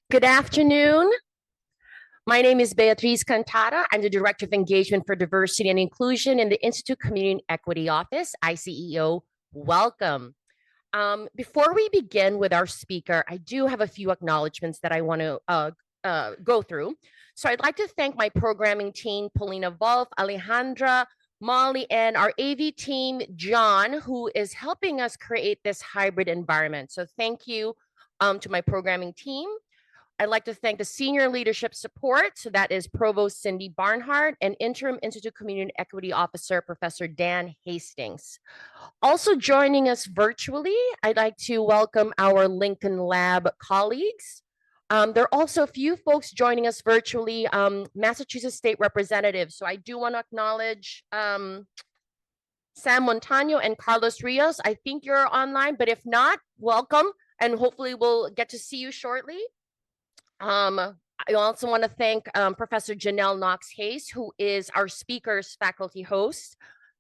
Good afternoon. My name is Beatriz Cantata. I'm the Director of Engagement for Diversity and Inclusion in the Institute Community and Equity Office, ICEO. Welcome. Before we begin with our speaker, I do have a few acknowledgements that I want to go through. So I'd like to thank my programming team, Paulina Wolf, Alejandra, Molly, and our AV team, John, who is helping us create this hybrid environment. So thank you to my programming team. I'd like to thank the senior leadership support. So that is Provost Cindy Barnhart and Interim Institute Community and Equity Officer, Professor Dan Hastings. Also joining us virtually, I'd like to welcome our Lincoln Lab colleagues. There are also a few folks joining us virtually, Massachusetts State Representatives. So I do want to acknowledge Sam Montano and Carlos Rios. I think you're online, but if not, welcome. And hopefully we'll get to see you shortly. I also want to thank Professor Janelle Knox-Hayes, who is our speaker's faculty host.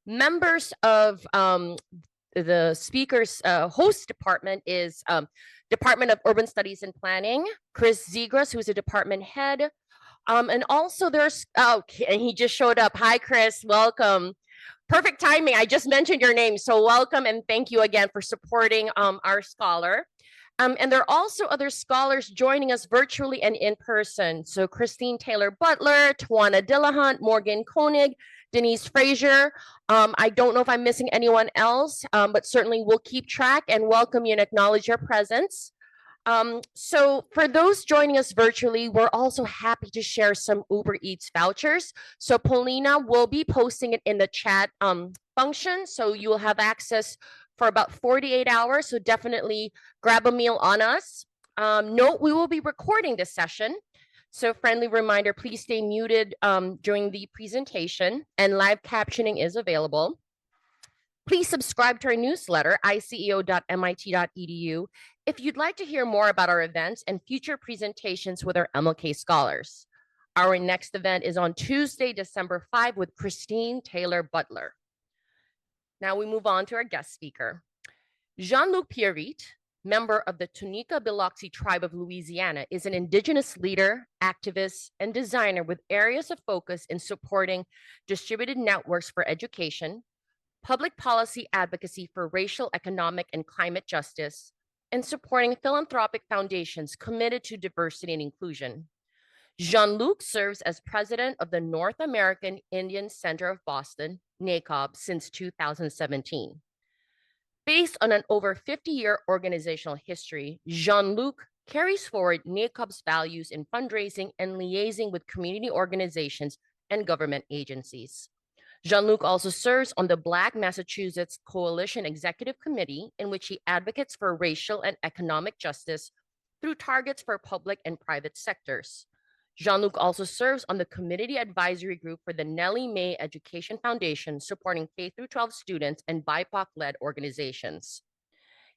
Members of the speaker's host department is Department of Urban Studies and Planning, Chris Zegras, who's a department head. And also there's, and he just showed up. Hi, Chris, welcome. Perfect timing, I just mentioned your name, so welcome and thank you again for supporting our scholar. And there are also other scholars joining us virtually and in person. So Christine Taylor Butler, Tawana Dillahunt, Morgan Koenig, Denise Frazier. I don't know if I'm missing anyone else, but certainly we'll keep track and welcome you and acknowledge your presence. So for those joining us virtually, we're also happy to share some Uber Eats vouchers. So Paulina will be posting it in the chat function, so you will have access for about 48 hours, so definitely grab a meal on us. Note, we will be recording this session, so friendly reminder, please stay muted during the presentation, and live captioning is available. Please subscribe to our newsletter, iceo.mit.edu, if you'd like to hear more about our events and future presentations with our MLK scholars. Our next event is on Tuesday, December 5 with Christine Taylor Butler. Now we move on to our guest speaker. Jean-Luc Pierite, member of the Tunica-Biloxi Tribe of Louisiana, is an Indigenous leader, activist, and designer with areas of focus in supporting distributed networks for education, public policy advocacy for racial, economic, and climate justice, and supporting philanthropic foundations committed to diversity and inclusion. Jean-Luc serves as president of the North American Indian Center of Boston, NAICOB, since 2017. Based on an over 50-year organizational history, Jean-Luc carries forward NAICOB's values in fundraising and liaising with community organizations and government agencies. Jean-Luc also serves on the Black Massachusetts Coalition Executive Committee, in which he advocates for racial and economic justice through targets for public and private sectors. Jean-Luc also serves on the Community Advisory Group for the Nellie Mae Education Foundation, supporting K-12 students and BIPOC-led organizations.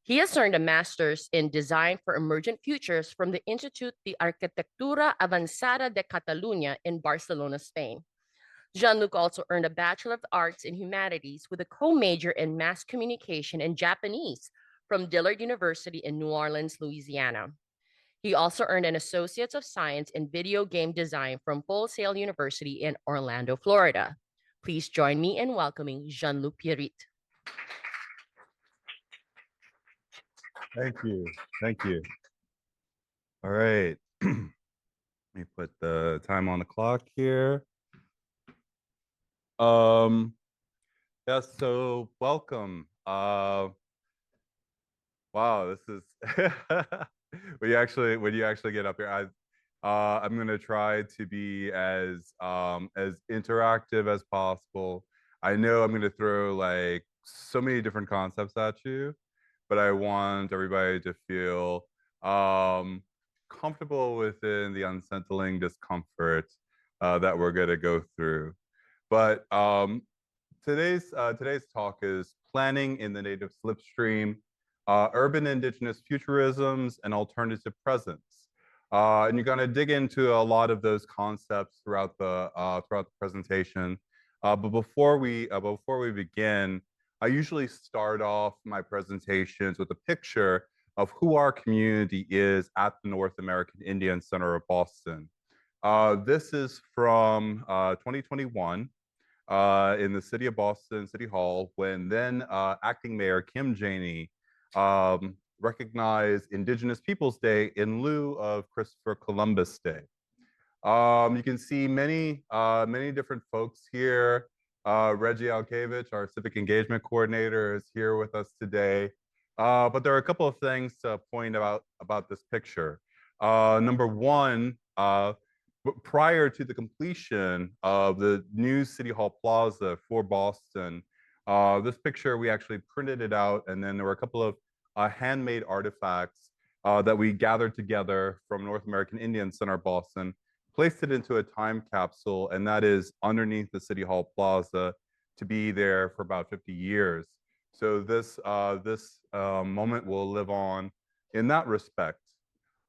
He has earned a master's in Design for Emergent Futures from the Institut de Arquitectura Avanzada de Catalunya in Barcelona, Spain. Jean-Luc also earned a Bachelor of Arts in Humanities with a co-major in Mass Communication and Japanese from Dillard University in New Orleans, Louisiana. He also earned an Associate of Science in Video Game Design from Full Sail University in Orlando, Florida. Please join me in welcoming Jean-Luc Pierite. Thank you. Thank you. All right. Let me put the time on the clock here. Yeah, so welcome. Wow, this is when you actually get up here, I'm gonna try to be as interactive as possible. I know I'm gonna throw like so many different concepts at you, but I want everybody to feel comfortable within the unsettling discomfort that we're gonna go through. But today's talk is Planning in the Native Slipstream, Urban Indigenous Futurisms and Alternative Presence. And you're gonna dig into a lot of those concepts throughout the presentation. But before we begin, I usually start off my presentations with a picture of who our community is at the North American Indian Center of Boston. This is from 2021 in the city of Boston City Hall, when then acting mayor Kim Janey recognized Indigenous Peoples Day in lieu of Christopher Columbus Day. You can see many different folks here. Reggie Alkevich, our civic engagement coordinator, is here with us today. But there are a couple of things to point out about this picture. Number one, prior to the completion of the new City Hall Plaza for Boston, this picture, we actually printed it out, and then there were a couple of handmade artifacts that we gathered together from North American Indian Center Boston, placed it into a time capsule, and that is underneath the City Hall Plaza to be there for about 50 years. So this moment will live on in that respect.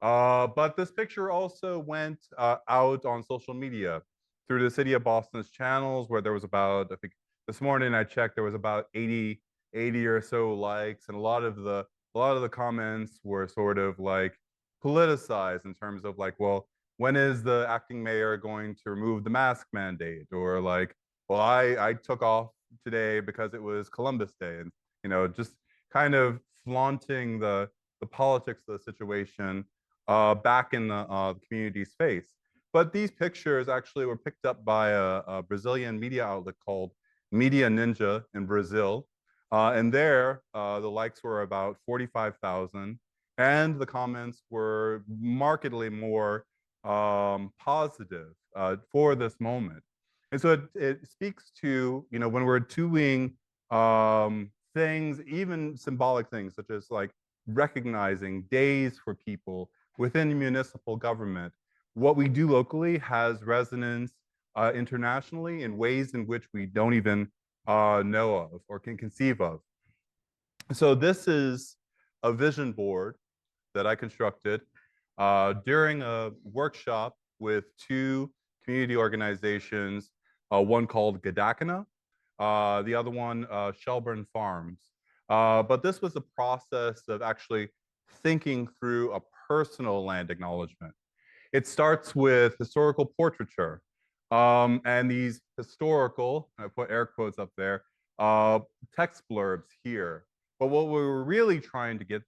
But this picture also went out on social media through the City of Boston's channels, where there was about, I think this morning I checked, there was about 80 or so likes, and a lot of the comments were sort of like politicized in terms of like, well, when is the acting mayor going to remove the mask mandate? Or like, well, I took off today because it was Columbus Day, and just kind of flaunting the politics of the situation back in the community's face. But these pictures actually were picked up by a Brazilian media outlet called Media Ninja in Brazil. And there, the likes were about 45,000, and the comments were markedly more positive for this moment. And so it speaks to, when we're doing things, even symbolic things, such as like recognizing days for people within municipal government, what we do locally has resonance internationally in ways in which we don't even know of or can conceive of. So this is a vision board that I constructed during a workshop with two community organizations, one called Gadakana, the other one Shelburne Farms. But this was a process of actually thinking through a personal land acknowledgement. It starts with historical portraiture, and these historical, I put air quotes up there, text blurbs here. But what we were really trying to get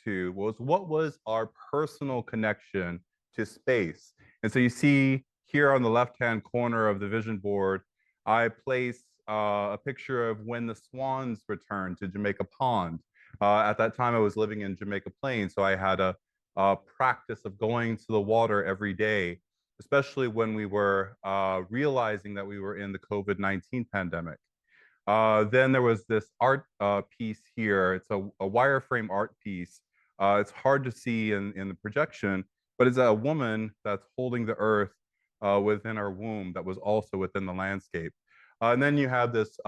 to was, what was our personal connection to space? And so you see here on the left-hand corner of the vision board, I place a picture of when the swans returned to Jamaica Pond. At that time, I was living in Jamaica Plain, so I had a practice of going to the water every day, especially when we were realizing that we were in the COVID-19 pandemic. Then there was this art piece here. It's a wireframe art piece. It's hard to see in the projection, but it's a woman that's holding the earth within her womb that was also within the landscape. And then you have this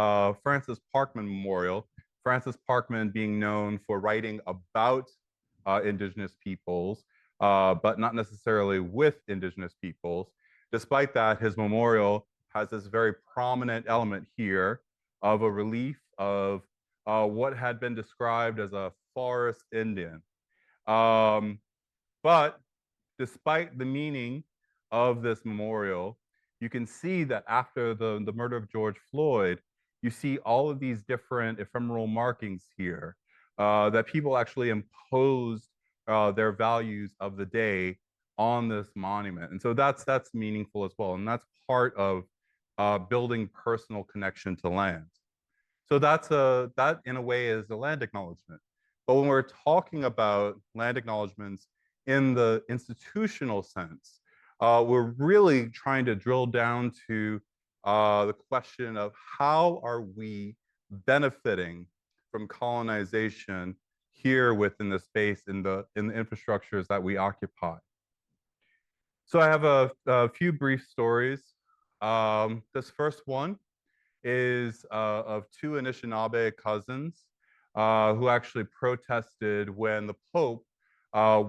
Francis Parkman Memorial. Francis Parkman being known for writing about Indigenous peoples, but not necessarily with Indigenous peoples. Despite that, his memorial has this very prominent element here of a relief of what had been described as a forest Indian. But despite the meaning of this memorial, you can see that after the murder of George Floyd, you see all of these different ephemeral markings here that people actually imposed their values of the day on this monument. And so that's meaningful as well. And that's part of building personal connection to land. So that in a way is a land acknowledgement. But when we're talking about land acknowledgements in the institutional sense, we're really trying to drill down to the question of, how are we benefiting from colonization here within the space, in the infrastructures that we occupy. So I have a few brief stories. This first one is of two Anishinaabe cousins who actually protested when the Pope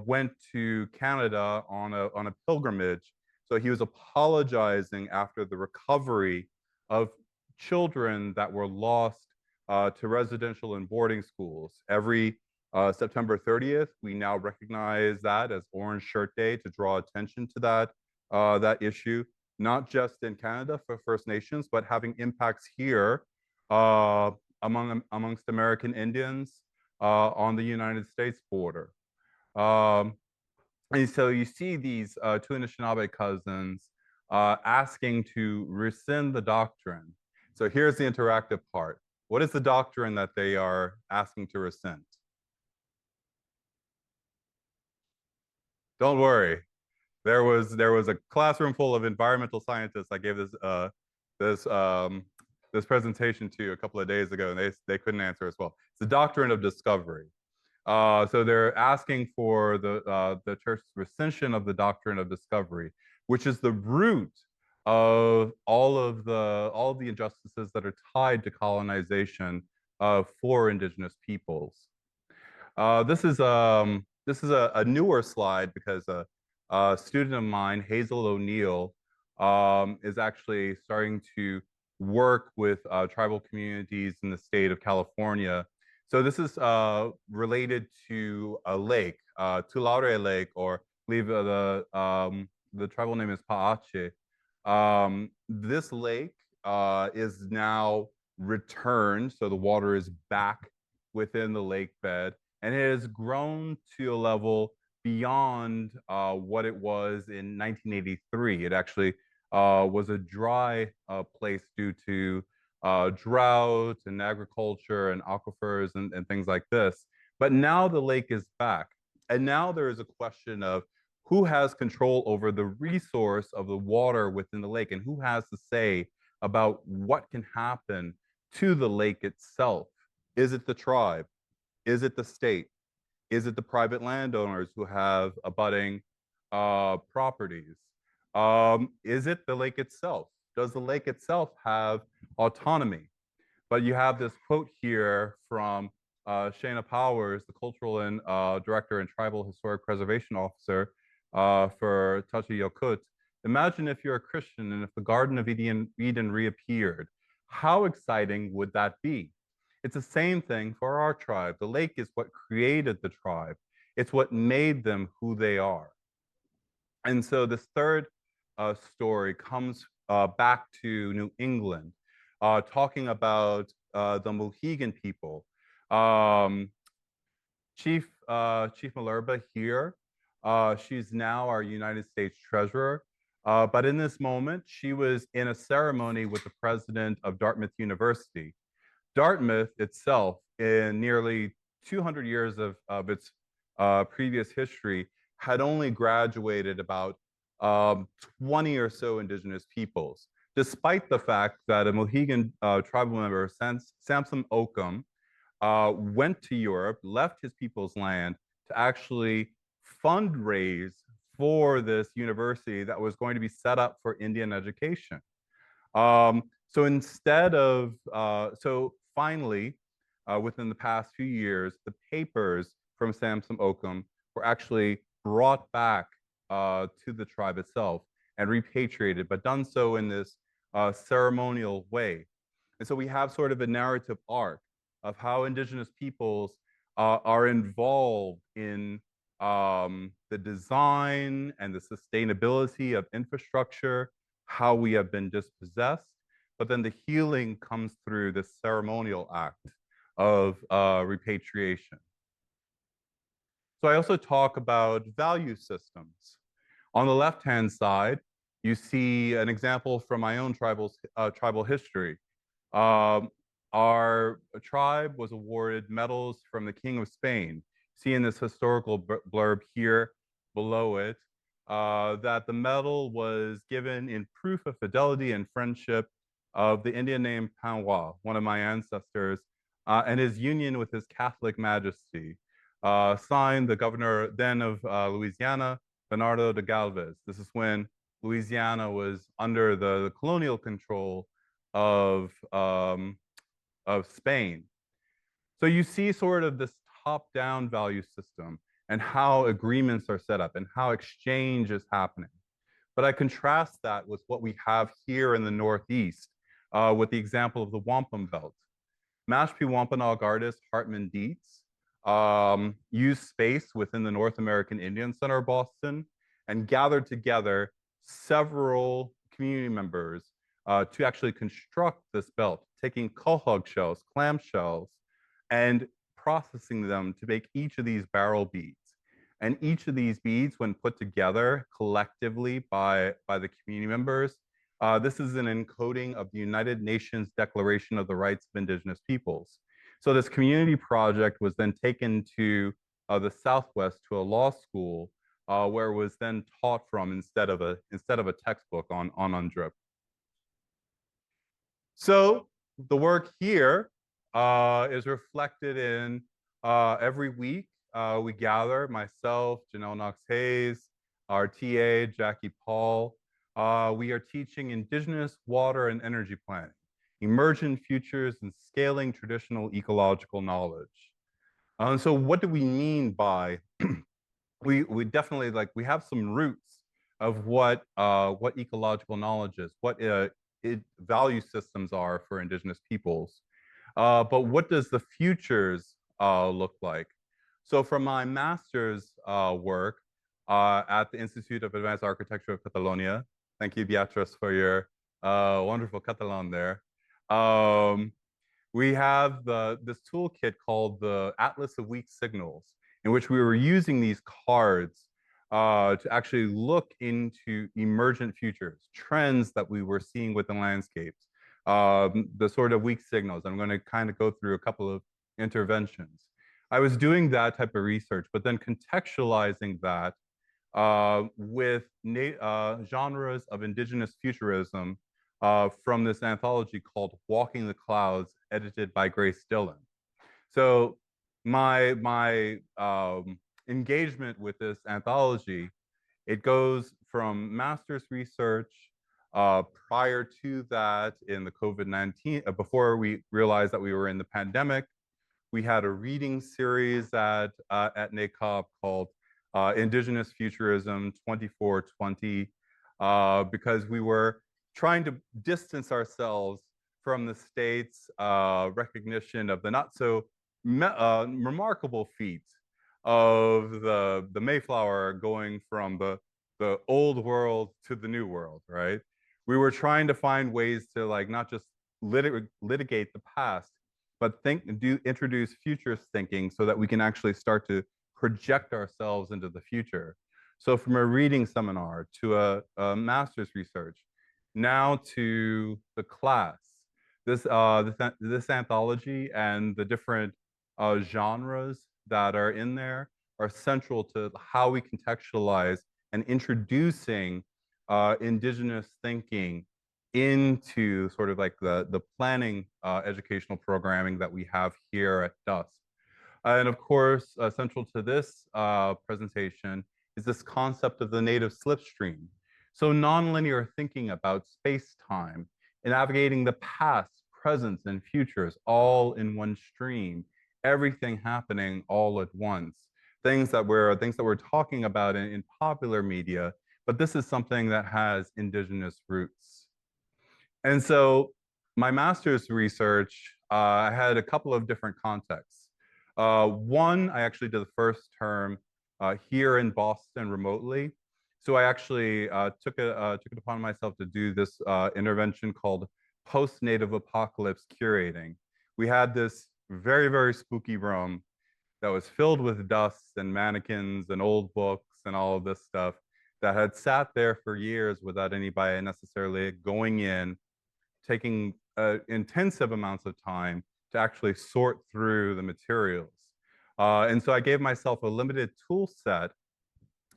went to Canada on a pilgrimage. So he was apologizing after the recovery of children that were lost to residential and boarding schools. Every September 30th, we now recognize that as Orange Shirt Day to draw attention to that issue, not just in Canada for First Nations, but having impacts here amongst American Indians on the United States border. And so you see these two Anishinaabe cousins asking to rescind the doctrine. So here's the interactive part. What is the doctrine that they are asking to rescind? Don't worry. There was a classroom full of environmental scientists I gave this presentation to a couple of days ago, and they couldn't answer as well. It's the doctrine of discovery. So they're asking for the church's rescission of the doctrine of discovery, which is the root of all of the injustices that are tied to colonization for Indigenous peoples. This is a newer slide because a student of mine, Hazel O'Neill, is actually starting to work with tribal communities in the state of California. So this is related to a lake, Tulare Lake, or I believe the tribal name is Pa'ache. This lake is now returned, so the water is back within the lake bed, and it has grown to a level beyond what it was in 1983. It actually was a dry place due to drought and agriculture and aquifers and things like this. But now the lake is back. And now there is a question of who has control over the resource of the water within the lake and who has to say about what can happen to the lake itself. Is it the tribe? Is it the state? Is it the private landowners who have abutting properties? Is it the lake itself? Does the lake itself have autonomy? But you have this quote here from Shayna Powers, the cultural and director and tribal historic preservation officer for Tachi Yokut. Imagine if you're a Christian and if the Garden of Eden reappeared. How exciting would that be? It's the same thing for our tribe. The lake is what created the tribe. It's what made them who they are. And so this third story comes back to New England, talking about the Mohegan people. Chief Malerba here, she's now our United States Treasurer. But in this moment, she was in a ceremony with the president of Dartmouth University. Dartmouth itself, in nearly 200 years of its previous history, had only graduated about 20 or so Indigenous peoples, despite the fact that a Mohegan tribal member, Samson Occam, went to Europe, left his people's land to actually fundraise for this university that was going to be set up for Indian education. So instead of, so finally, within the past few years, the papers from Samson Occam were actually brought back to the tribe itself and repatriated, but done so in this ceremonial way. And so we have sort of a narrative arc of how Indigenous peoples are involved in the design and the sustainability of infrastructure, how we have been dispossessed, but then the healing comes through this ceremonial act of repatriation. So I also talk about value systems. On the left-hand side, you see an example from my own tribal history. Our tribe was awarded medals from the King of Spain. See in this historical blurb here below it, that the medal was given in proof of fidelity and friendship of the Indian name Panois, one of my ancestors, and his union with his Catholic Majesty. Signed the governor then of Louisiana, Bernardo de Galvez. This is when Louisiana was under the colonial control of Spain. So you see sort of this top-down value system and how agreements are set up and how exchange is happening. But I contrast that with what we have here in the Northeast with the example of the wampum belt. Mashpee Wampanoag artist Hartman Dietz used space within the North American Indian Center of Boston and gathered together several community members to actually construct this belt, taking quahog shells, clam shells, and processing them to make each of these barrel beads. And each of these beads, when put together collectively by the community members, this is an encoding of the United Nations Declaration of the Rights of Indigenous Peoples. So this community project was then taken to the Southwest to a law school where it was then taught from instead of a textbook on UNDRIP. So the work here is reflected in every week we gather, myself, Janelle Knox-Hayes, our TA, Jackie Paul. We are teaching Indigenous water and energy planning, emergent futures, and scaling traditional ecological knowledge. And so what do we mean by, we definitely, like, we have some roots of what ecological knowledge is, what value systems are for Indigenous peoples. But what does the futures look like? So from my master's work at the Institute of Advanced Architecture of Catalonia, thank you, Beatrice, for your wonderful Catalan there. We have this toolkit called the Atlas of Weak Signals, in which we were using these cards to actually look into emergent futures, trends that we were seeing within landscapes, the sort of weak signals. I'm going to kind of go through a couple of interventions. I was doing that type of research, but then contextualizing that with genres of Indigenous Futurism from this anthology called Walking the Clouds, edited by Grace Dillon. So my engagement with this anthology, it goes from master's research prior to that in the COVID-19, before we realized that we were in the pandemic. We had a reading series at NAICOB called Indigenous Futurism 2420, because we were trying to distance ourselves from the state's recognition of the not so remarkable feat of the Mayflower going from the old world to the new world, right? We were trying to find ways to, like, not just litigate the past, but introduce futurist thinking so that we can actually start to project ourselves into the future. So from a reading seminar to a master's research, now to the class, this anthology and the different genres that are in there are central to how we contextualize and introducing Indigenous thinking into sort of like the planning educational programming that we have here at DUST. And of course, central to this presentation is this concept of the native slipstream. So nonlinear thinking about space-time and navigating the past, present, and futures all in one stream, everything happening all at once. Things that we're talking about in popular media, but this is something that has Indigenous roots. And so my master's research, I had a couple of different contexts. One, I actually did the first term here in Boston remotely. So I actually took it upon myself to do this intervention called post-native apocalypse curating. We had this very, very spooky room that was filled with dust and mannequins and old books and all of this stuff that had sat there for years without anybody necessarily going in, taking intensive amounts of time to actually sort through the materials. And so I gave myself a limited tool set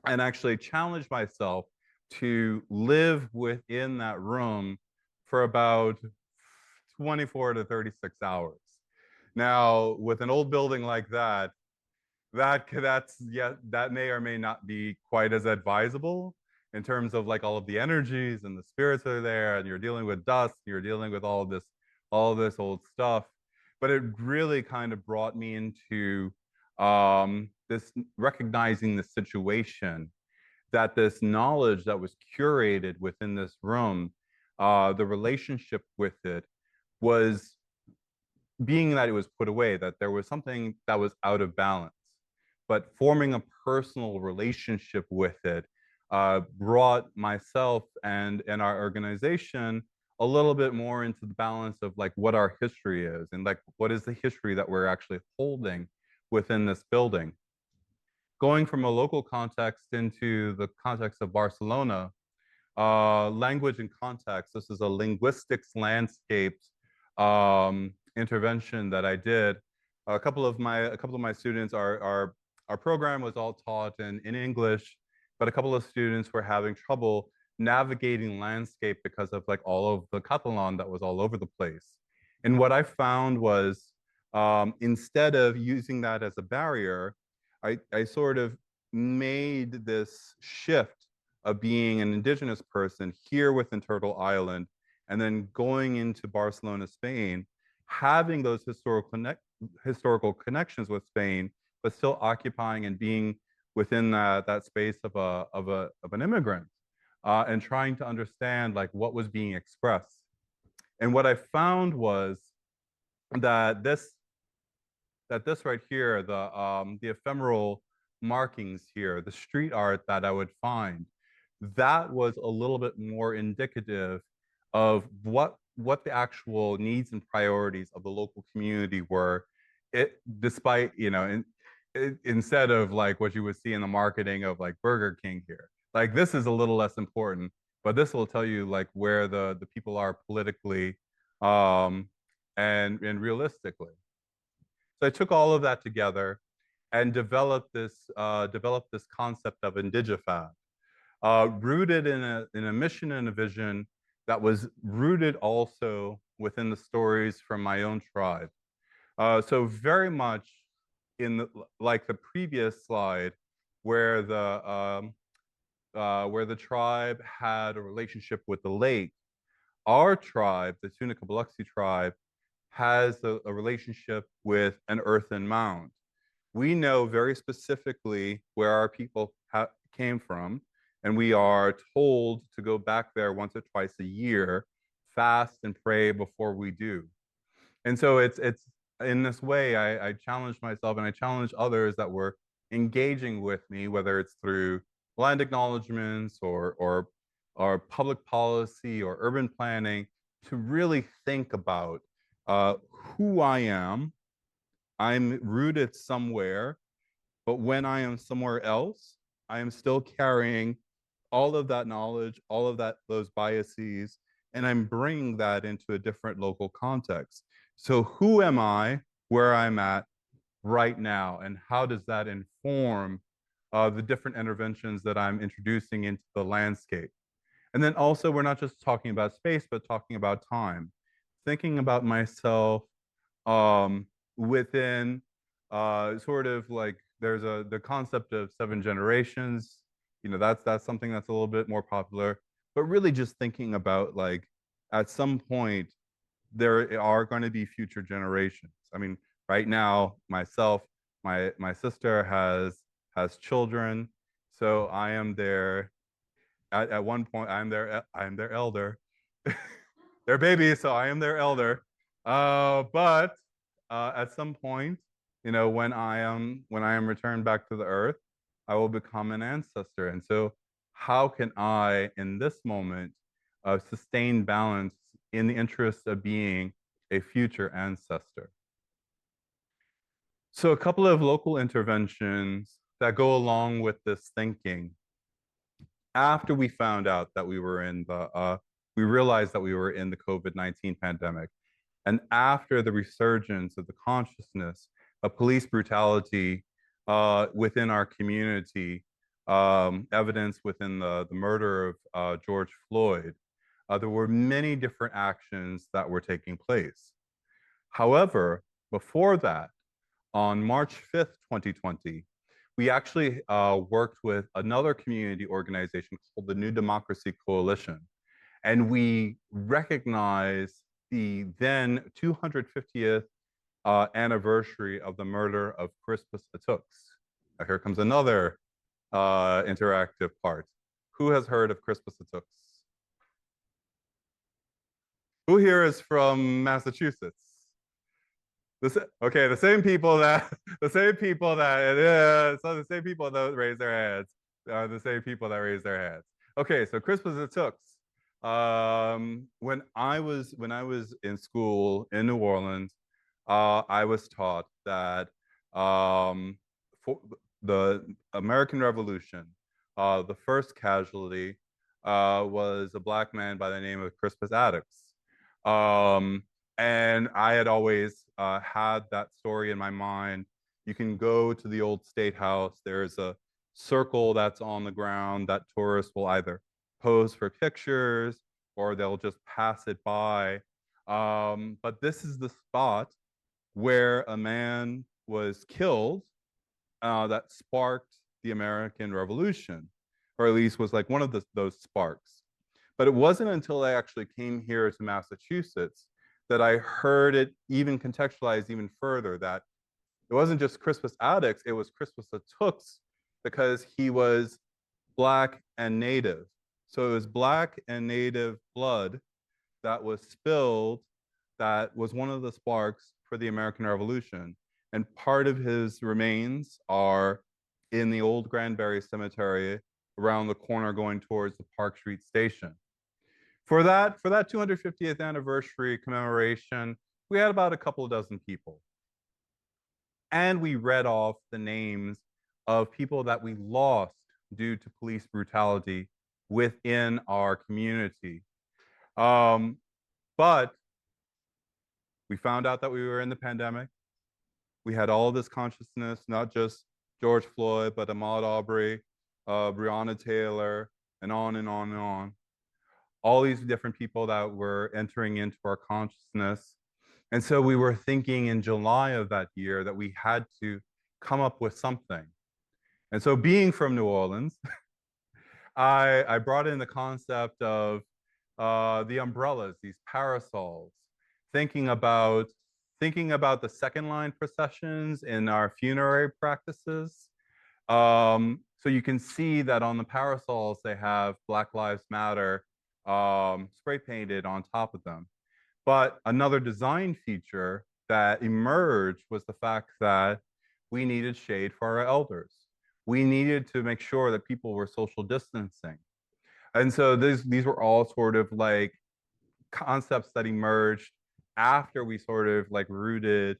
and actually challenged myself to live within that room for about 24 to 36 hours. Now, with an old building like that, that may or may not be quite as advisable in terms of, like, all of the energies and the spirits that are there, and you're dealing with dust, you're dealing with all of this old stuff. But it really kind of brought me into this recognizing the situation, that this knowledge that was curated within this room, the relationship with it was being that it was put away, that there was something that was out of balance. But forming a personal relationship with it brought myself and our organization a little bit more into the balance of like what our history is and like what is the history that we're actually holding within this building. Going from a local context into the context of Barcelona, language and context. This is a linguistics landscapes intervention that I did. A couple of my students, our program was all taught in English, but a couple of students were having trouble navigating landscape because of like all of the Catalan that was all over the place. And what I found was instead of using that as a barrier, I sort of made this shift of being an indigenous person here within Turtle Island and then going into Barcelona, Spain, having those historical connections with Spain, but still occupying and being within that space of an immigrant and trying to understand like what was being expressed. And what I found was that this right here, the ephemeral markings here, the street art that I would find, that was a little bit more indicative of what the actual needs and priorities of the local community were. It despite instead of like what you would see in the marketing of like Burger King here, like this is a little less important, but this will tell you like where the people are politically and realistically. So I took all of that together and developed this concept of IndigiFab, rooted in a mission and a vision that was rooted also within the stories from my own tribe. So very much like the previous slide, where the tribe had a relationship with the lake, our tribe, the Tunica-Biloxi tribe, has a relationship with an earthen mound. We know very specifically where our people came from, and we are told to go back there once or twice a year, fast and pray before we do. And so it's in this way I challenge myself and I challenge others that were engaging with me, whether it's through land acknowledgements or public policy or urban planning, to really think about who I am. I'm rooted somewhere, but when I am somewhere else, I am still carrying all of that knowledge, all of those biases, and I'm bringing that into a different local context. So who am I, where I'm at right now, and how does that inform the different interventions that I'm introducing into the landscape? And then also, we're not just talking about space, but talking about time. Thinking about myself within sort of like there's the concept of 7 generations. That's something that's a little bit more popular, but really just thinking about like at some point there are going to be future generations. I mean, right now, myself, my sister has children, so I am their at one point I'm their elder. They're babies, so I am their elder. But at some point, when I am returned back to the earth, I will become an ancestor. And so, how can I, in this moment, sustain balance in the interest of being a future ancestor? So, a couple of local interventions that go along with this thinking. After we found out that we realized that we were in the COVID-19 pandemic, and after the resurgence of the consciousness of police brutality within our community, evidence within the murder of George Floyd, there were many different actions that were taking place. However, before that, on March 5th, 2020, we actually worked with another community organization called the New Democracy Coalition. And we recognized the then 250th anniversary of the murder of Crispus Attucks. Now here comes another interactive part. Who has heard of Crispus Attucks? Who here is from Massachusetts? Okay, the same people that the same people that so the same people that raise their hands are the same people that raise their hands. Okay, so Crispus Attucks. When I was in school in New Orleans, I was taught that for the American Revolution, the first casualty was a Black man by the name of Crispus Attucks. Um, and I had always had that story in my mind. You can go to the old State House. There's a circle that's on the ground that tourists will either pose for pictures or they'll just pass it by. But this is the spot where a man was killed that sparked the American Revolution, or at least was like one of those sparks. But it wasn't until I actually came here to Massachusetts that I heard it even contextualized even further, that it wasn't just Crispus Attucks, it was Crispus Attucks because he was Black and Native. So it was Black and Native blood that was spilled that was one of the sparks for the American Revolution. And part of his remains are in the old Granbury Cemetery around the corner going towards the Park Street Station. For that 250th anniversary commemoration, we had about a couple of dozen people. And we read off the names of people that we lost due to police brutality within our community. But we found out that we were in the pandemic. We had all this consciousness, not just George Floyd, but Ahmaud Arbery, Breonna Taylor, and on and on and on. All these different people that were entering into our consciousness. And so we were thinking in July of that year that we had to come up with something. And so being from New Orleans, I brought in the concept of the umbrellas, these parasols, thinking about the second line processions in our funerary practices. So you can see that on the parasols, they have Black Lives Matter spray painted on top of them. But another design feature that emerged was the fact that we needed shade for our elders. We needed to make sure that people were social distancing. And so these were all sort of like concepts that emerged after we sort of like rooted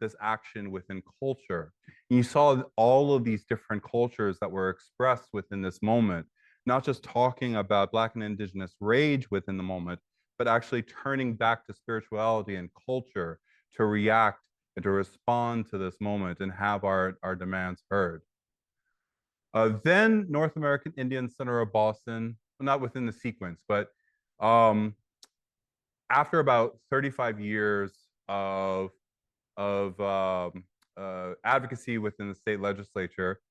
this action within culture. And you saw all of these different cultures that were expressed within this moment, not just talking about Black and Indigenous rage within the moment, but actually turning back to spirituality and culture to react and to respond to this moment and have our demands heard. Then North American Indian Center of Boston, not within the sequence, but after about 35 years of advocacy within the state legislature,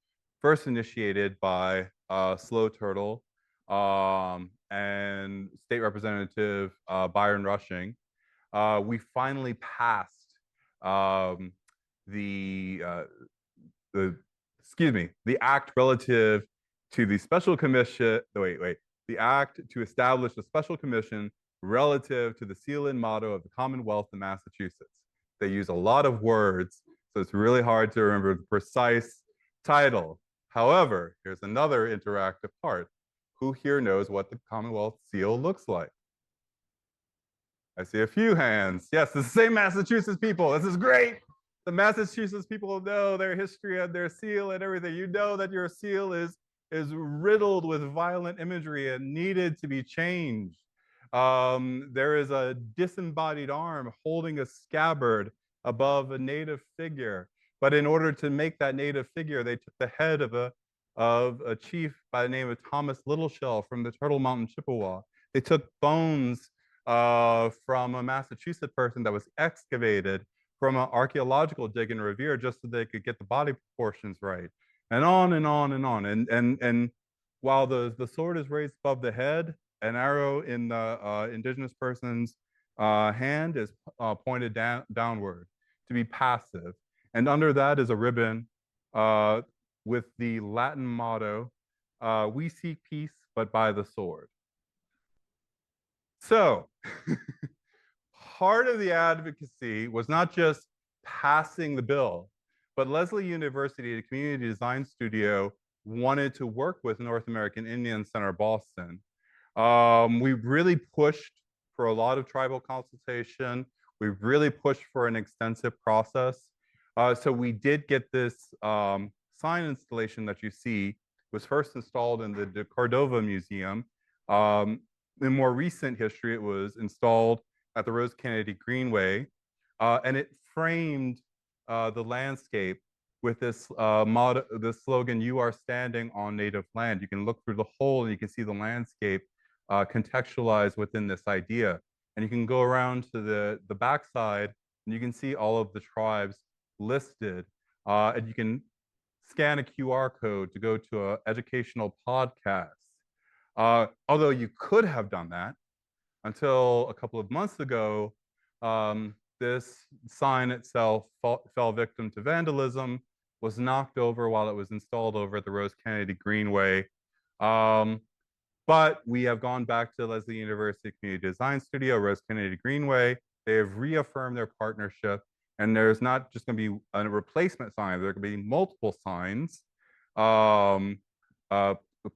first initiated by Slow Turtle and State Representative Byron Rushing, we finally passed the act relative to the special commission. The act to establish a special commission relative to the seal and motto of the Commonwealth of Massachusetts. They use a lot of words, so it's really hard to remember the precise title. However, here's another interactive part. Who here knows what the Commonwealth seal looks like? I see a few hands. Yes, the same Massachusetts people. This is great. The Massachusetts people know their history and their seal and everything. You know that your seal is riddled with violent imagery and needed to be changed. There is a disembodied arm holding a scabbard above a native figure. But in order to make that native figure, they took the head of a chief by the name of Thomas Littleshell from the Turtle Mountain Chippewa. They took bones from a Massachusetts person that was excavated from an archaeological dig in Revere just so they could get the body proportions right, and on and on and on. And while the sword is raised above the head, an arrow in the indigenous person's hand is pointed downward to be passive. And under that is a ribbon with the Latin motto, "We seek peace, but by the sword." So, part of the advocacy was not just passing the bill, but Lesley University, the community design studio, wanted to work with North American Indian Center Boston. We really pushed for a lot of tribal consultation. We really pushed for an extensive process. So we did get this sign installation that you see. It was first installed in the De Cordova Museum. In more recent history, it was installed at the Rose Kennedy Greenway, and it framed the landscape with this this slogan, "You are standing on native land." You can look through the hole and you can see the landscape contextualized within this idea. And you can go around to the backside and you can see all of the tribes listed. And you can scan a QR code to go to an educational podcast. Although you could have done that until a couple of months ago, this sign itself fell victim to vandalism, was knocked over while it was installed over at the Rose Kennedy Greenway. But we have gone back to Lesley University Community Design Studio, Rose Kennedy Greenway. They have reaffirmed their partnership, and there's not just going to be a replacement sign, there are going to be multiple signs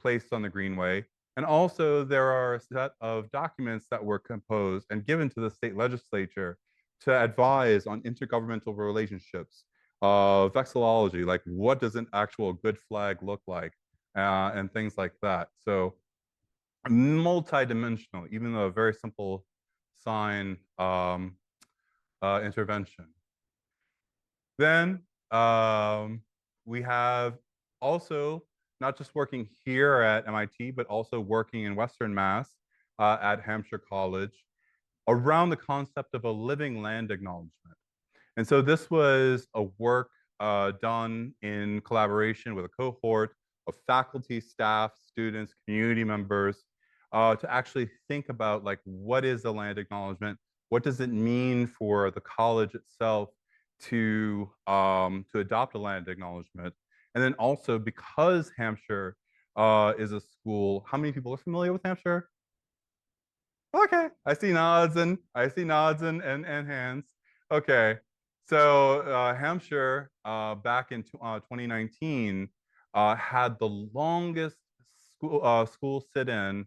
placed on the Greenway. And also there are a set of documents that were composed and given to the state legislature to advise on intergovernmental relationships, vexillology, like what does an actual good flag look like, and things like that. So multi-dimensional, even though a very simple sign intervention. Then we have also not just working here at MIT, but also working in Western Mass at Hampshire College around the concept of a living land acknowledgement. And so this was a work done in collaboration with a cohort of faculty, staff, students, community members to actually think about like, what is a land acknowledgement? What does it mean for the college itself to adopt a land acknowledgement? And then also, because Hampshire is a school, how many people are familiar with Hampshire? Okay, I see nods and hands. Okay, so Hampshire back in 2019 had the longest school sit-in.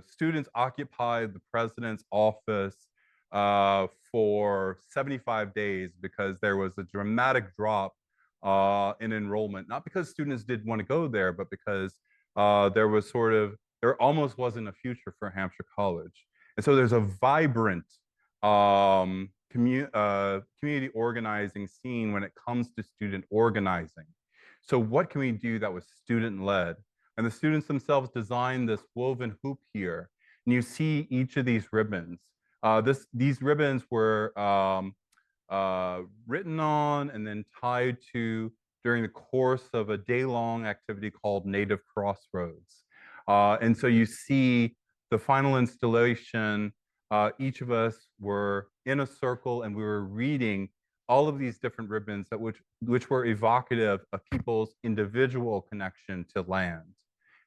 Students occupied the president's office for 75 days because there was a dramatic drop in enrollment, not because students didn't want to go there, but because there almost wasn't a future for Hampshire College. And so there's a vibrant community organizing scene when it comes to student organizing. So what can we do that was student-led? And the students themselves designed this woven hoop here. And you see each of these ribbons. These ribbons were written on and then tied to during the course of a day-long activity called Native Crossroads. And so you see the final installation, each of us were in a circle and we were reading all of these different ribbons which were evocative of people's individual connection to land.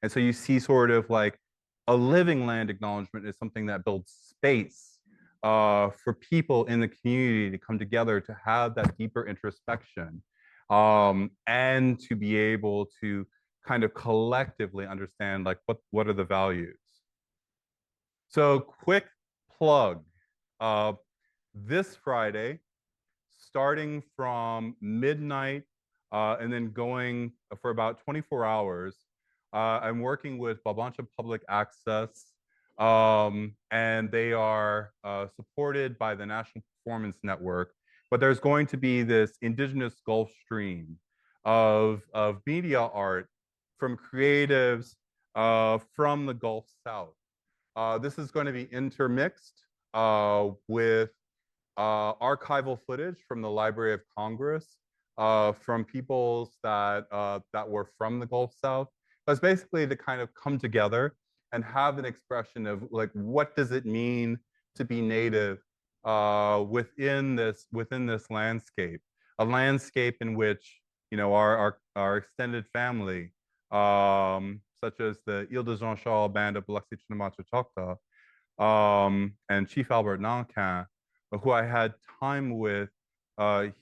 And so you see sort of like a living land acknowledgement is something that builds space for people in the community to come together to have that deeper introspection and to be able to kind of collectively understand like what are the values. So quick plug, this Friday, starting from midnight and then going for about 24 hours, I'm working with a bunch of public access and they are supported by the National Performance Network. But there's going to be this Indigenous Gulf Stream of media art from creatives from the Gulf South. This is going to be intermixed with archival footage from the Library of Congress, from peoples that were from the Gulf South. But it's basically to kind of come together and have an expression of like, what does it mean to be Native within this landscape, a landscape in which, you know, our extended family, such as the Ile de Jean Charles Band of Biloxi Choctaw, and Chief Albert Nankin, who I had time with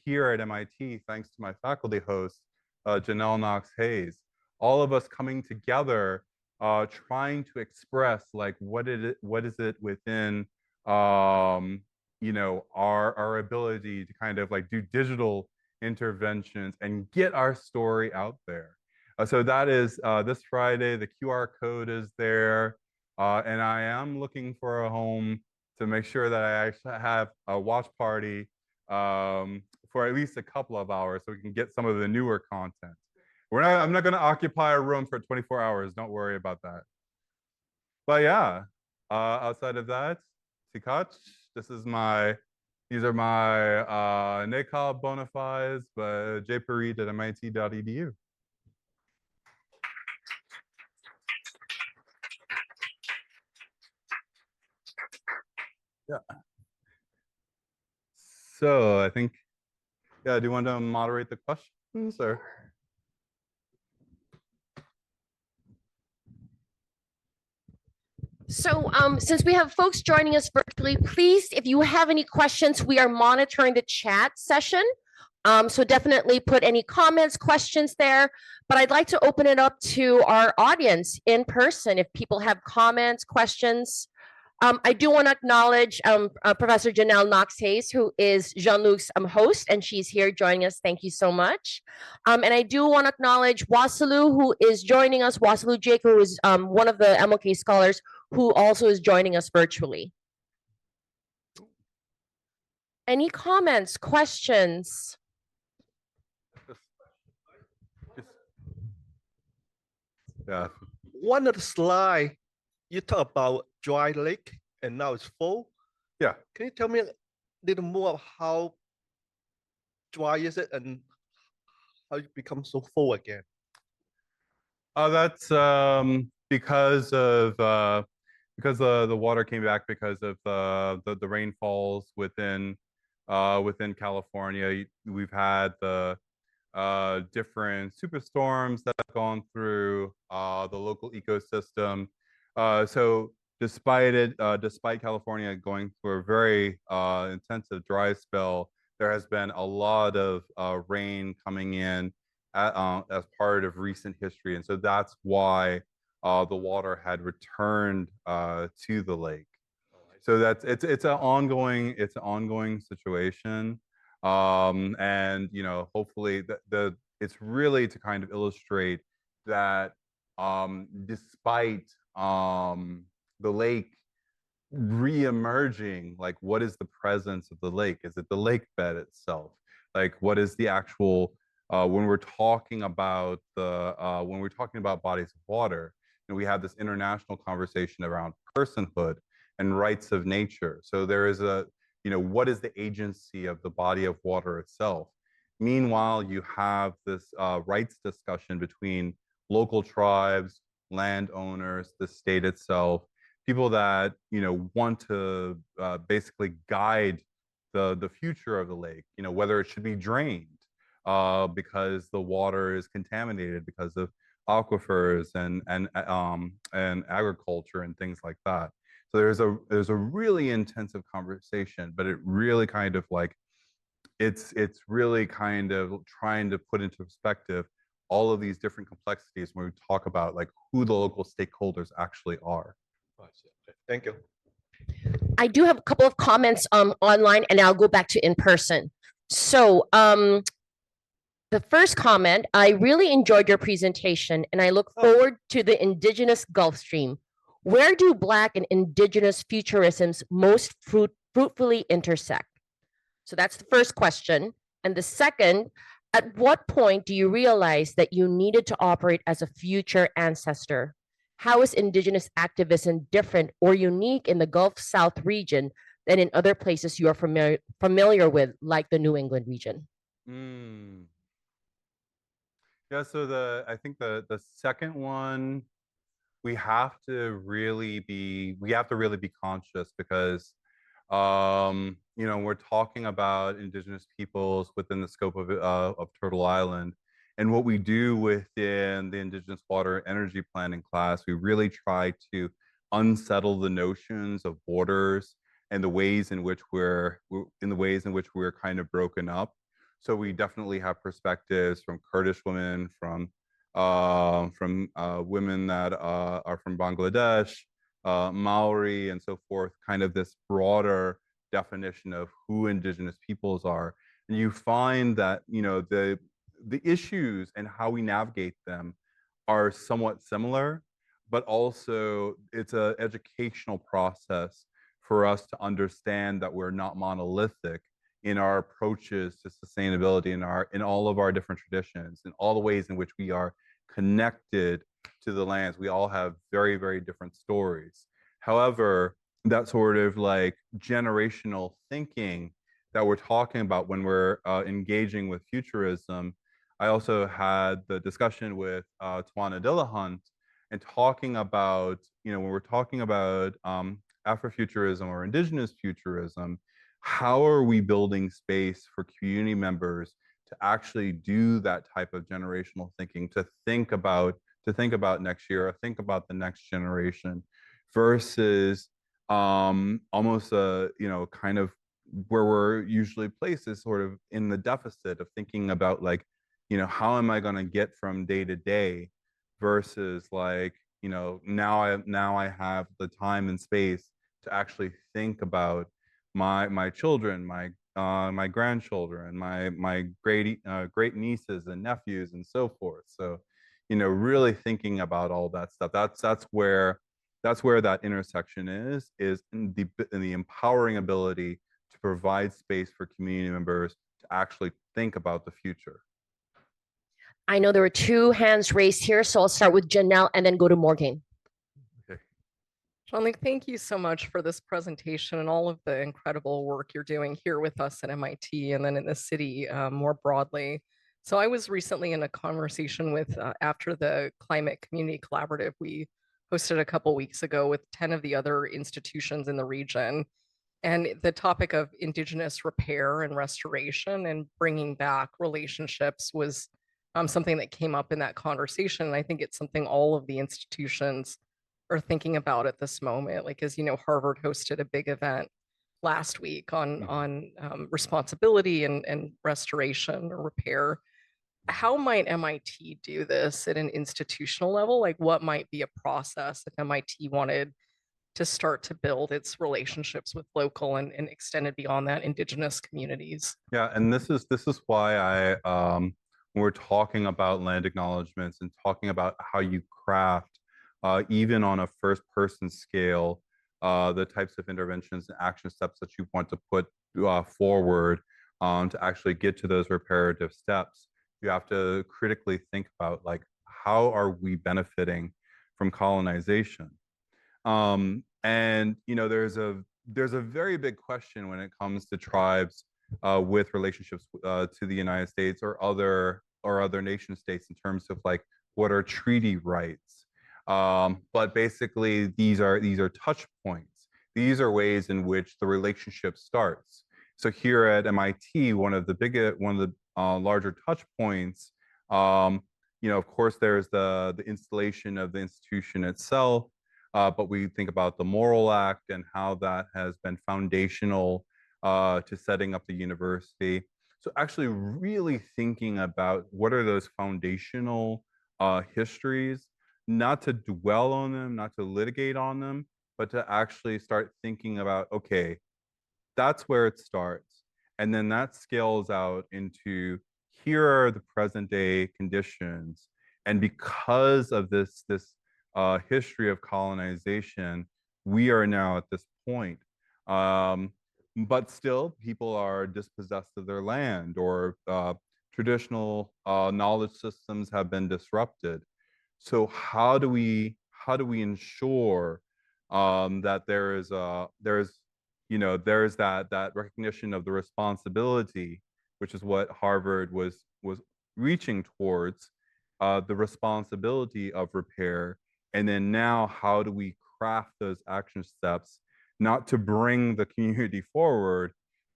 here at MIT, thanks to my faculty host, Janelle Knox-Hayes. All of us coming together, trying to express like what is it within our ability to kind of like do digital interventions and get our story out there. So that is this Friday. The QR code is there. And I am looking for a home to make sure that I actually have a watch party for at least a couple of hours so we can get some of the newer content. I'm not going to occupy a room for 24 hours. Don't worry about that. But yeah, outside of that, Sikach, these are my NAICOB bona fides, but jparite at mit.edu. Yeah. So I think, yeah, do you want to moderate the questions or? So since we have folks joining us virtually, please, if you have any questions, we are monitoring the chat session. So definitely put any comments, questions there. But I'd like to open it up to our audience in person if people have comments, questions. I do want to acknowledge Professor Janelle Knox-Hayes, who is Jean-Luc's host, and she's here joining us. Thank you so much. And I do want to acknowledge Wasalu, who is joining us, Wasalu Jake, who is one of the MLK scholars, who also is joining us virtually. Any comments, questions? Yeah. One of the slides, you talk about dry lake and now it's full. Yeah. Can you tell me a little more of how dry is it and how it becomes so full again? That's because the water came back because of the rainfalls within California. We've had the different superstorms that have gone through the local ecosystem. So despite California going through a very intensive dry spell, there has been a lot of rain coming in as part of recent history, and so that's why the water had returned to the lake. So it's an ongoing situation, and hopefully it's really to kind of illustrate that despite the lake re-emerging, like what is the presence of the lake? Is it the lake bed itself? Like what is the actual when we're talking about bodies of water, and we have this international conversation around personhood and rights of nature. So there is what is the agency of the body of water itself? Meanwhile, you have this rights discussion between local tribes, landowners, the state itself, people that want to basically guide the future of the lake. Whether it should be drained because the water is contaminated because of aquifers and agriculture and things like that. So there's a really intensive conversation, but it really kind of like it's really kind of trying to put into perspective all of these different complexities when we talk about like who the local stakeholders actually are. Thank you. I do have a couple of comments online, and I'll go back to in person. So the first comment, I really enjoyed your presentation, and I look forward to the Indigenous Gulf Stream. Where do Black and Indigenous futurisms most fruitfully intersect? So that's the first question. And the second, at what point do you realize that you needed to operate as a future ancestor? How is Indigenous activism different or unique in the Gulf South region than in other places you are familiar with, like the New England region? Yeah, so I think the second one, we have to really be conscious because we're talking about Indigenous peoples within the scope of Turtle Island. And what we do within the Indigenous Water Energy Planning class, we really try to unsettle the notions of borders and the ways in which we're kind of broken up. So we definitely have perspectives from Kurdish women, from women that are from Bangladesh, Maori, and so forth. Kind of this broader definition of who Indigenous peoples are, and you find that the issues and how we navigate them are somewhat similar, but also it's an educational process for us to understand that we're not monolithic in our approaches to sustainability in all of our different traditions, in all the ways in which we are connected to the lands. We all have very, very different stories. However, that sort of like generational thinking that we're talking about when we're engaging with futurism. I also had the discussion with Tawana Dillahunt and talking about, when we're talking about Afrofuturism or Indigenous futurism, how are we building space for community members to actually do that type of generational thinking, to think about next year, or think about the next generation, versus almost a kind of where we're usually placed is sort of in the deficit of thinking about like, how am I going to get from day to day, versus like, now I have the time and space to actually think about my children, my grandchildren, my great nieces and nephews and so forth. So, really thinking about all that stuff. That's where that intersection is in the empowering ability to provide space for community members to actually think about the future. I know there were two hands raised here, so I'll start with Janelle and then go to Morgan. Okay. Jean-Luc, thank you so much for this presentation and all of the incredible work you're doing here with us at MIT and then in the city more broadly. So I was recently in a conversation with, after the Climate Community Collaborative we hosted a couple weeks ago with 10 of the other institutions in the region. And the topic of Indigenous repair and restoration and bringing back relationships was something that came up in that conversation. And I think it's something all of the institutions are thinking about at this moment. Like, as you know, Harvard hosted a big event last week on responsibility and restoration or repair. How might MIT do this at an institutional level? Like, what might be a process if MIT wanted to start to build its relationships with local and extended beyond that Indigenous communities? Yeah, and this is why when we're talking about land acknowledgements and talking about how you craft, even on a first-person scale, the types of interventions and action steps that you want to put forward to actually get to those reparative steps, you have to critically think about like, how are we benefiting from colonization? And there's a very big question when it comes to tribes with relationships to the United States or other nation states in terms of like, what are treaty rights? But basically, these are touch points. These are ways in which the relationship starts. So here at MIT, one of the larger touch points, of course, there's the installation of the institution itself. But we think about the Moral Act and how that has been foundational to setting up the university. So actually really thinking about what are those foundational histories, not to dwell on them, not to litigate on them, but to actually start thinking about, okay, that's where it starts. And then that scales out into, here are the present day conditions. And because of this history of colonization, we are now at this point. But still, people are dispossessed of their land, or traditional knowledge systems have been disrupted. So how do we ensure that there's that recognition of the responsibility, which is what Harvard was reaching towards, the responsibility of repair. And then now, how do we craft those action steps, not to bring the community forward,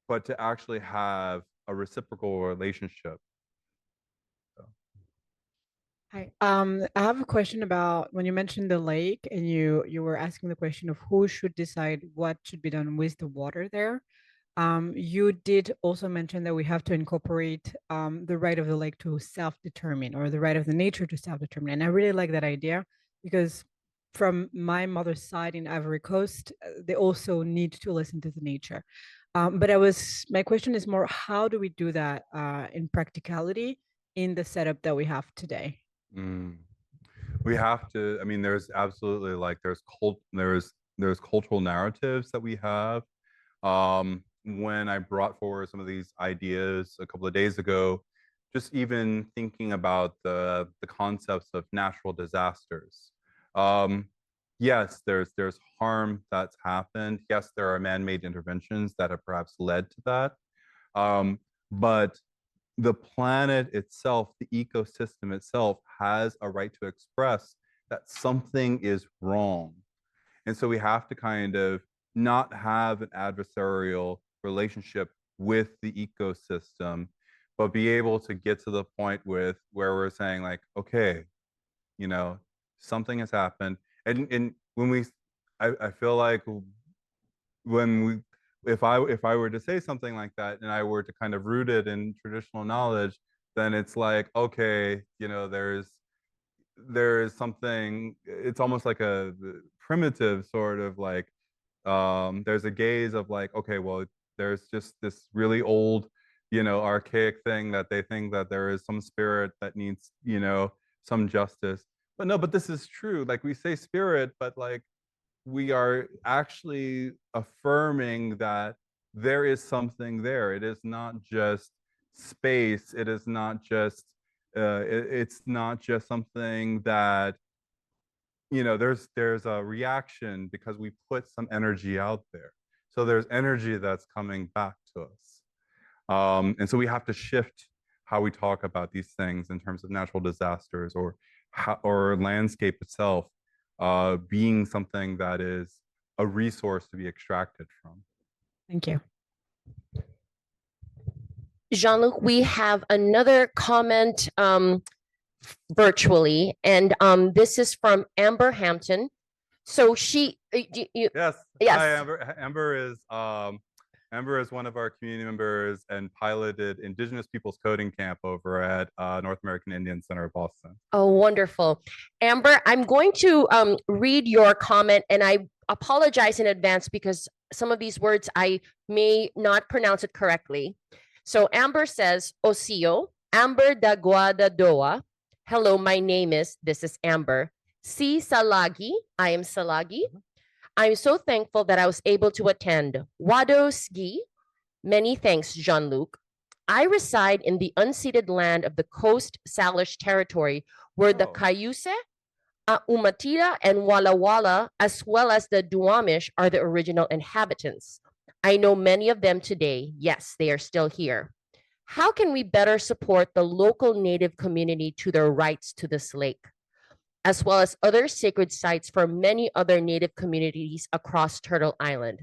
but to actually have a reciprocal relationship? Hi. I have a question about when you mentioned the lake and you were asking the question of who should decide what should be done with the water there. You did also mention that we have to incorporate the right of the lake to self-determine, or the right of the nature to self-determine. And I really like that idea because from my mother's side in Ivory Coast, they also need to listen to the nature. But my question is more, how do we do that in practicality in the setup that we have today? Mm. We have to, I mean, there's absolutely like there's cultural narratives that we have. When I brought forward some of these ideas a couple of days ago, just even thinking about the concepts of natural disasters. Yes, there's harm that's happened. Yes, there are man-made interventions that have perhaps led to that. But the planet itself, the ecosystem itself, has a right to express that something is wrong. And so we have to kind of not have an adversarial relationship with the ecosystem, but be able to get to the point where we're saying like, okay, you know, something has happened. And when I feel like when we if I were to say something like that and I were to kind of root it in traditional knowledge, then it's like, okay, there is something, it's almost like a primitive sort of like, there's a gaze of like, okay, well, there's just this really old, archaic thing that they think that there is some spirit that needs, some justice. But no, but this is true. Like we say spirit, but like we are actually affirming that there is something there. It is not just space. It is not just it's not just something that, there's a reaction because we put some energy out there. So there's energy that's coming back to us. And so we have to shift how we talk about these things in terms of natural disasters, or landscape itself being something that is a resource to be extracted from. Thank you. Jean-Luc, we have another comment virtually, and this is from Amber Hampton. So Yes. Yes. Hi, Amber. Amber is one of our community members and piloted Indigenous Peoples Coding Camp over at North American Indian Center of Boston. Oh, wonderful. Amber, I'm going to read your comment, and I apologize in advance because some of these words I may not pronounce it correctly. So Amber says, Osio, Amber da Guada Doa. Hello, my name is, this is Amber. Si Salagi, I am Salagi. I'm so thankful that I was able to attend. Wado Ski, many thanks, Jean-Luc. I reside in the unceded land of the Coast Salish territory, where the Cayuse, Umatilla, and Walla Walla, as well as the Duwamish, are the original inhabitants. I know many of them today. Yes, they are still here. How can we better support the local Native community to their rights to this lake, as well as other sacred sites for many other Native communities across Turtle Island?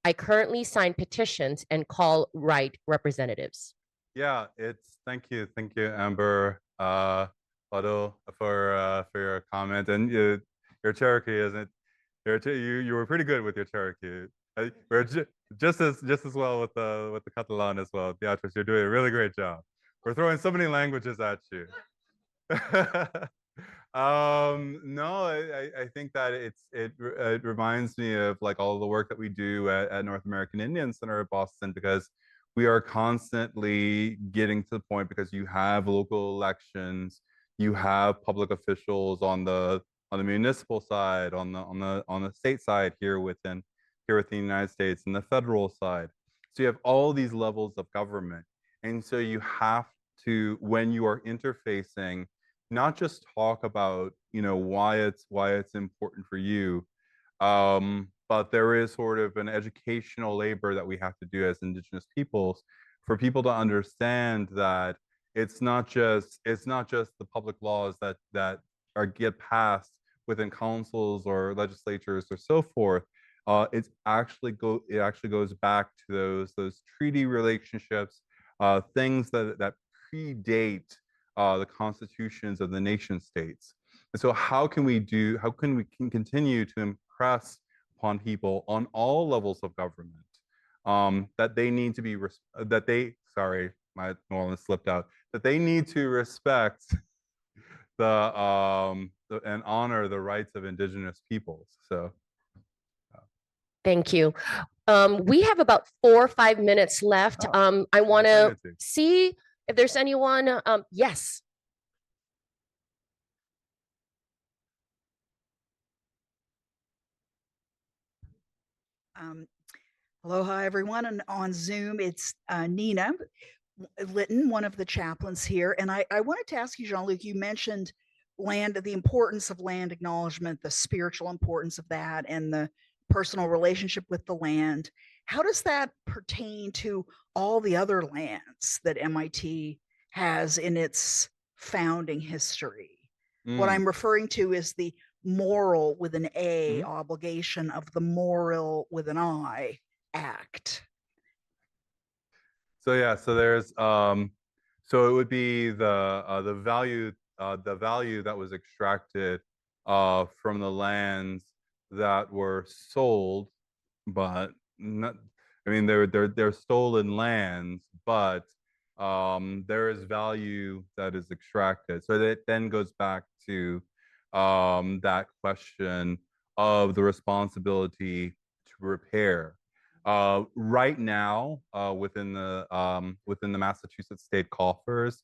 I currently sign petitions and call right representatives. Yeah, thank you, Amber, Otto, for your comment, and your Cherokee isn't. You were pretty good with your Cherokee. We're just as well with the Catalan as well. Beatrice, you're doing a really great job. We're throwing so many languages at you. No, I think that it reminds me of like all the work that we do at North American Indian Center of Boston, because we are constantly getting to the point, because you have local elections, you have public officials on the municipal side, on the state side here within the United States, and the federal side. So you have all these levels of government, and so you have to, when you are interfacing, not just talk about why it's important for you, but there is sort of an educational labor that we have to do as Indigenous peoples, for people to understand that it's not just the public laws that get passed within councils or legislatures or so forth. It actually goes back to those treaty relationships, things that predate the constitutions of the nation states. And so how can we continue to impress upon people on all levels of government that they need to be, my New Orleans slipped out, that they need to respect and honor the rights of indigenous peoples. So. Thank you. We have about 4 or 5 minutes left. I want to see if there's anyone. Yes. Aloha, everyone. And on Zoom, it's Nina Litton, one of the chaplains here. And I wanted to ask you, Jean-Luc, you mentioned land, the importance of land acknowledgement, the spiritual importance of that, and the personal relationship with the land. How does that pertain to all the other lands that MIT has in its founding history? What I'm referring to is the moral with an A obligation of the Moral with an I Act. So yeah, so there's so it would be the value that was extracted from the lands that were sold, but not, I mean they're stolen lands, but there is value that is extracted. So that then goes back to that question of the responsibility to repair. Right now, within the Massachusetts state coffers,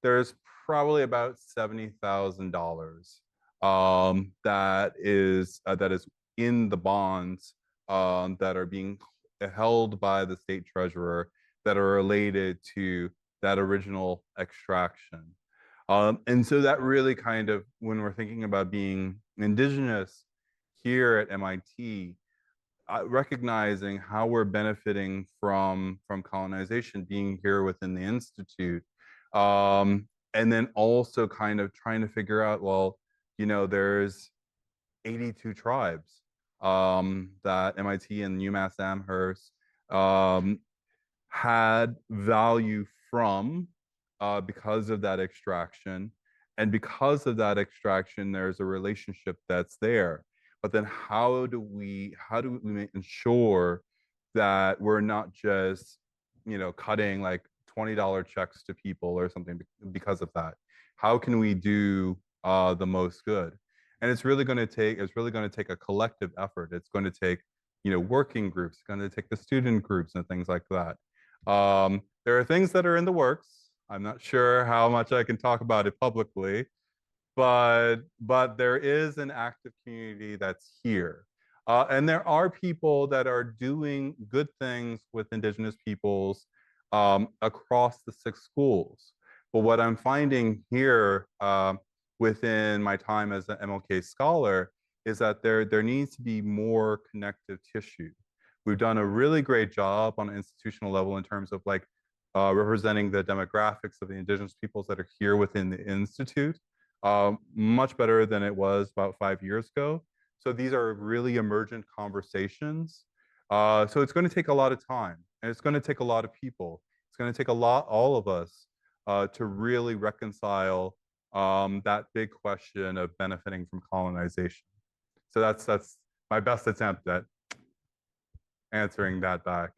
there's probably about $70,000 that is in the bonds that are being held by the state treasurer that are related to that original extraction. And so that really kind of, when we're thinking about being indigenous here at MIT, recognizing how we're benefiting from colonization, being here within the Institute, and then also kind of trying to figure out, well, you know, there's 82 tribes that MIT and UMass Amherst had value from because of that extraction. And because of that extraction, there's a relationship that's there. But then how do we ensure that we're not just, you know, cutting like $20 checks to people or something because of that? How can we do the most good? And it's really going to take a collective effort. It's going to take, you know, working groups. It's going to take the student groups and things like that. There are things that are in the works. I'm not sure how much I can talk about it publicly, but there is an active community that's here. And there are people that are doing good things with Indigenous peoples across the 6 schools. But what I'm finding here within my time as an MLK scholar is that there needs to be more connective tissue. We've done a really great job on an institutional level in terms of like representing the demographics of the Indigenous peoples that are here within the Institute, much better than it was about 5 years ago. So these are really emergent conversations. So it's going to take a lot of time, and it's going to take a lot of people. It's going to take all of us, to really reconcile that big question of benefiting from colonization. So that's my best attempt at answering that back.